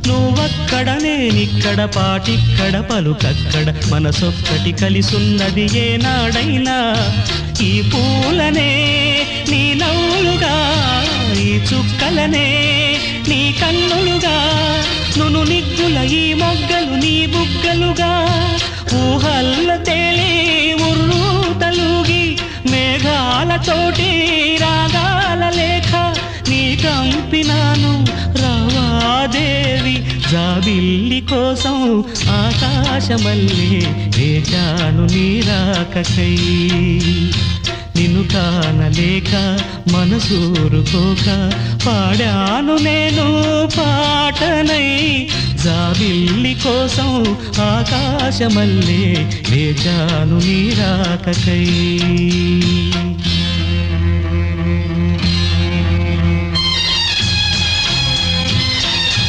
నువ్వక్కడ నేనిక్కడ పాటిక్కడ పలుకక్కడ మనసొక్కటి కలిసున్నది ఏనాడైనా ఈ పూలనే నీ నవ్వులుగా ఈ చుక్కలనే నీ కన్నులుగా నును నిగ్గుల ఈ మొగ్గలు నీ బుగ్గలుగా ఊహల్ల తేలి ఉర్రు తలుగి మేఘాలతోటి రాగాల లేఖ నీ కంపినాను రావాదేవి జాబిల్లి కోసం ఆకాశమల్లే వేచాను నీ రాకకై నిన్ను కానలేక మనసూరుకోక పాడాను నేను పాటనై జాబిల్లి కోసం ఆకాశమల్లే వేచాను నీ రాకకై